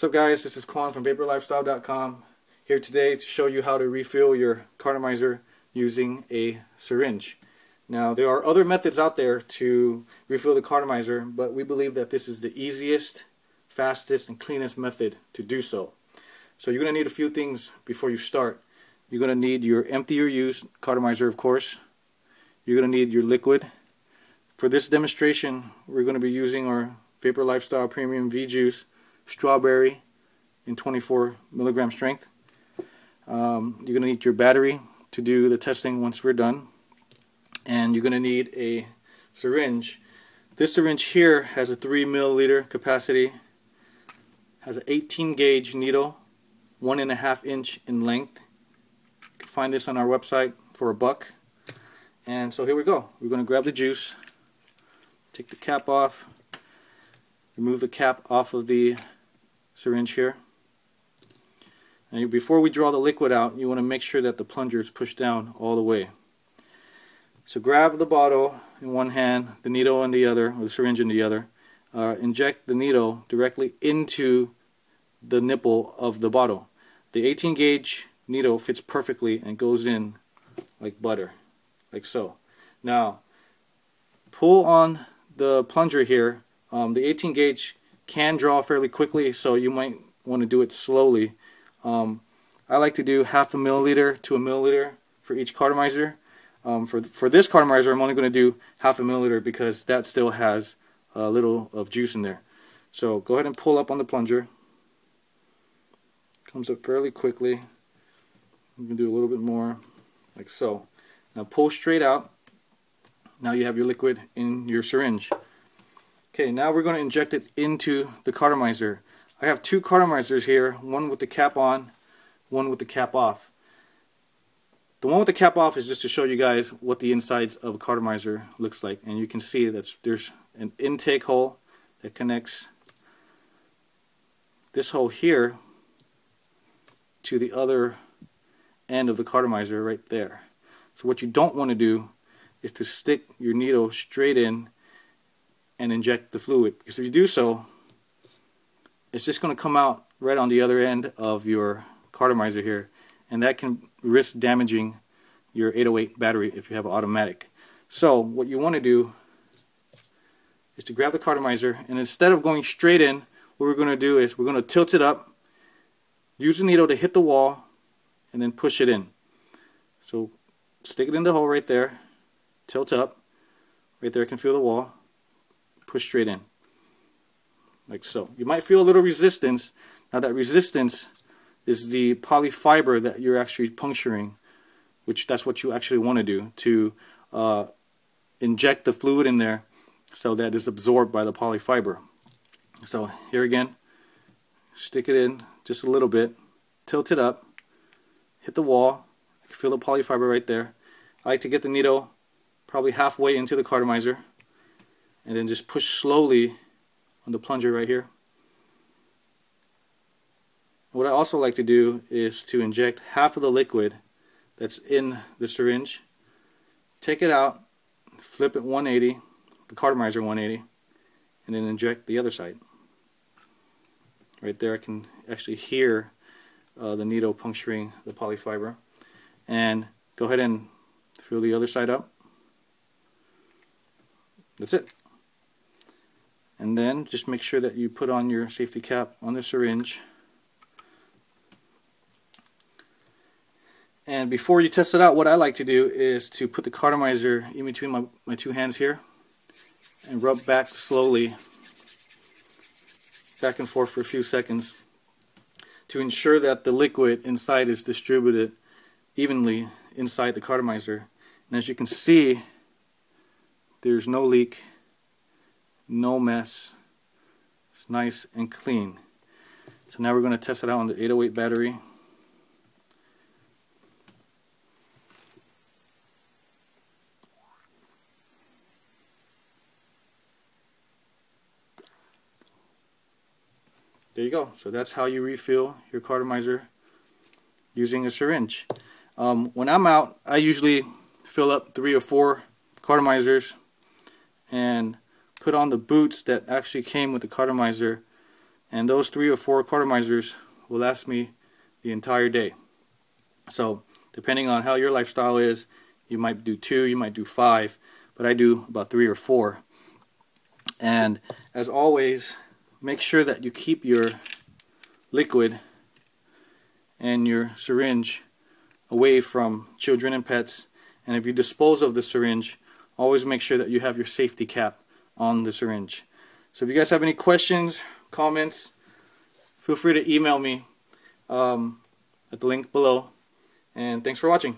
What's up, guys? This is Quan from VaporLifestyle.com, here today to show you how to refill your cartomizer using a syringe. Now, there are other methods out there to refill the cartomizer, but we believe that this is the easiest, fastest, and cleanest method to do so. So you're going to need a few things before you start. You're going to need your empty or used cartomizer, of course. You're going to need your liquid. For this demonstration, we're going to be using our Vapor Lifestyle Premium V-Juice Strawberry in 24 milligram strength. You're going to need your battery to do the testing once we're done. And you're going to need a syringe. This syringe here has a 3 milliliter capacity, has an 18 gauge needle, 1.5 inch in length. You can find this on our website for $1. And so here we go. We're going to grab the juice, take the cap off, remove the cap off of the syringe here. And before we draw the liquid out, you want to make sure that the plunger is pushed down all the way. So grab the bottle in one hand, the needle in the other, or the syringe in the other. Inject the needle directly into the nipple of the bottle. The 18 gauge needle fits perfectly and goes in like butter, like so. Now, pull on the plunger here. The 18 gauge can draw fairly quickly, so you might want to do it slowly. I like to do 0.5 milliliter to 1 milliliter for each cartomizer. For this cartomizer, I'm only going to do 0.5 milliliter because that still has a little of juice in there. So go ahead and pull up on the plunger. Comes up fairly quickly. You can do a little bit more, like so. Now pull straight out. Now you have your liquid in your syringe. Okay, now we're going to inject it into the cartomizer. I have two cartomizers here, one with the cap on, one with the cap off. The one with the cap off is just to show you guys what the insides of a cartomizer looks like. And you can see that there's an intake hole that connects this hole here to the other end of the cartomizer right there. So what you don't want to do is to stick your needle straight in and inject the fluid, because if you do so, it's just going to come out right on the other end of your cartomizer here, and that can risk damaging your 808 battery if you have an automatic. So what you want to do is to grab the cartomizer, and instead of going straight in, what we're going to do is we're going to tilt it up, use the needle to hit the wall, and then push it in. So stick it in the hole right there, tilt up, right there, I can feel the wall, push straight in, like so. You might feel a little resistance. Now that resistance is the polyfiber that you're actually puncturing, which that's what you actually want to do, to inject the fluid in there so that it's absorbed by the polyfiber. So here again, stick it in just a little bit, tilt it up, hit the wall. I can feel the polyfiber right there. I like to get the needle probably halfway into the cartomizer and then just push slowly on the plunger right here. What I also like to do is to inject half of the liquid that's in the syringe, take it out, flip it 180, the cartomizer 180, and then inject the other side. Right there I can actually hear the needle puncturing the polyfiber. And go ahead and fill the other side up. That's it. And then just make sure that you put on your safety cap on the syringe. And before you test it out, what I like to do is to put the cartomizer in between my two hands here and rub back slowly, back and forth for a few seconds, to ensure that the liquid inside is distributed evenly inside the cartomizer. And as you can see, there's no leak, no mess. It's nice and clean. So now we're going to test it out on the 808 battery. There you go. So that's how you refill your cartomizer using a syringe. When I'm out, I usually fill up 3 or 4 cartomizers and put on the boots that actually came with the cartomizer and those 3 or 4 cartomizers will last me the entire day. So depending on how your lifestyle is, you might do 2, you might do 5, but I do about 3 or 4. And as always, make sure that you keep your liquid and your syringe away from children and pets. And if you dispose of the syringe, always make sure that you have your safety cap on the syringe. So if you guys have any questions, comments, feel free to email me at the link below. And thanks for watching.